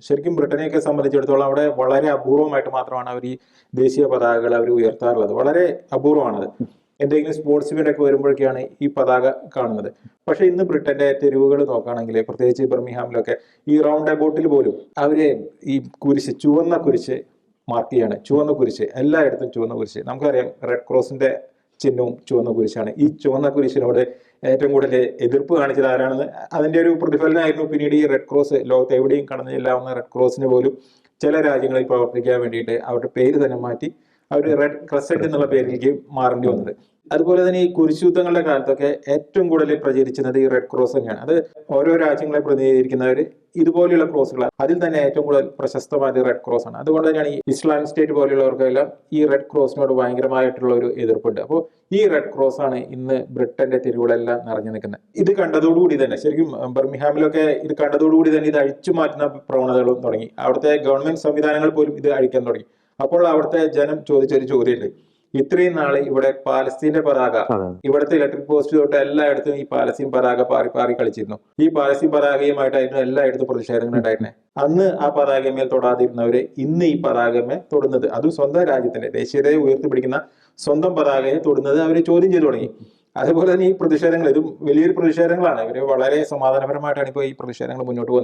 ശരിക്കും ബ്രിട്ടനെയൊക്കെ സംബന്ധിച്ചിടത്തോളം അവിടെ വളരെ അപൂർവമായിട്ട് മാത്രമാണ് അവർ ഈ ദേശീയ പതാകകൾ അവർ ഉയർത്താറുള്ളത്. വളരെ അപൂർവമാണത്. എന്തെങ്കിലും സ്പോർട്സ് ഇവന്റ് ഒക്കെ വരുമ്പോഴൊക്കെയാണ് ഈ പതാക കാണുന്നത്. പക്ഷെ ഇന്ന് ബ്രിട്ടന്റെ തെരുവുകൾ നോക്കുകയാണെങ്കിൽ, പ്രത്യേകിച്ച് ബർമിംഗ്ഹാമിലൊക്കെ ഈ റൗണ്ട് അബൌട്ടിൽ പോലും അവര് ഈ കുരിശ്, ചുവന്ന കുരിശ് മാർക്ക് ചെയ്യാണ്. ചുവന്ന കുരിശ് എല്ലായിടത്തും ചുവന്ന കുരിശ്. നമുക്കറിയാം റെഡ് ക്രോസിന്റെ ചിഹ്നവും ചുവന്ന കുരിശാണ്. ഈ ചുവന്ന കുരിശിനോട് ഏറ്റവും കൂടുതൽ എതിർപ്പ് കാണിച്ചത് ആരാണെന്ന് അതിന്റെ ഒരു പ്രതിഫലനമായിരുന്നു പിന്നീട് ഈ റെഡ് ക്രോസ് ലോകത്ത് എവിടെയും കടന്നു ചെല്ലാവുന്ന റെഡ് ക്രോസിന് പോലും ചില രാജ്യങ്ങളിൽ പ്രവർത്തിക്കാൻ വേണ്ടിയിട്ട് അവരുടെ പേര് തന്നെ മാറ്റി അവർ റെഡ് ക്രസന്റ് എന്നുള്ള പേരിലേക്ക് മാറേണ്ടി വന്നത്. അതുപോലെ തന്നെ ഈ കുരിശുദ്ധങ്ങളുടെ കാലത്തൊക്കെ ഏറ്റവും കൂടുതൽ പ്രചരിച്ചിരുന്നത് ഈ റെഡ് ക്രോസ് തന്നെയാണ്. അത് ഓരോ രാജ്യങ്ങളെ പ്രതിനിധീകരിക്കുന്നവർ ഇതുപോലെയുള്ള ക്രോസുകൾ, അതിൽ തന്നെ ഏറ്റവും കൂടുതൽ പ്രശസ്തമായത് റെഡ് ക്രോസ് ആണ്. അതുകൊണ്ട് തന്നെയാണ് ഈ ഇസ്ലാമിക് സ്റ്റേറ്റ് പോലെയുള്ളവർക്കെല്ലാം ഈ റെഡ് ക്രോസിനോട് ഭയങ്കരമായിട്ടുള്ള ഒരു എതിർപ്പുണ്ട്. അപ്പോൾ ഈ റെഡ് ക്രോസ് ആണ് ഇന്ന് ബ്രിട്ടന്റെ തെരുവുകളെല്ലാം നിറഞ്ഞു നിൽക്കുന്നത്. ഇത് കണ്ടതോടുകൂടി തന്നെ ശരിക്കും ബർമിംഗ്ഹാമിലൊക്കെ ഇത് കണ്ടതോടുകൂടി തന്നെ ഇത് അഴിച്ചു മാറ്റുന്ന പ്രവണതകളും തുടങ്ങി. അവിടുത്തെ ഗവൺമെന്റ് സംവിധാനങ്ങൾ പോലും ഇത് അഴിക്കാൻ തുടങ്ങി. അപ്പോൾ അവിടുത്തെ ജനം ചോദിച്ചൊരു ചോദ്യമുണ്ട്, ഇത്രയും നാള് ഇവിടെ പാലസ്തീന്റെ പതാക, ഇവിടുത്തെ ഇലക്ട്രിക് പോസ്റ്റ് തൊട്ട് എല്ലായിടത്തും ഈ പാലസ്തീൻ പതാക പാറി പാറി കളിച്ചിരുന്നു. ഈ പാലസ്തീൻ പതാകയുമായിട്ടായിരുന്നു എല്ലായിടത്തും പ്രതിഷേധങ്ങൾ ഉണ്ടായിരുന്നത്. അന്ന് ആ പതാകമേൽ തൊടാതിരുന്നവരെ ഇന്ന് ഈ പതാകമേ തൊടുന്നത്, അതും സ്വന്തം രാജ്യത്തിന്റെ ദേശീയതയെ ഉയർത്തിപ്പിടിക്കുന്ന സ്വന്തം പതാകയെ തൊടുന്നത് അവർ ചോദ്യം ചെയ്തു തുടങ്ങി. അതുപോലെ തന്നെ ഈ പ്രതിഷേധങ്ങൾ, ഇതും വലിയൊരു പ്രതിഷേധങ്ങളാണ്. ഇവര് വളരെ സമാധാനപരമായിട്ടാണ് ഇപ്പോൾ ഈ പ്രതിഷേധങ്ങൾ മുന്നോട്ട് പോകുന്നത്.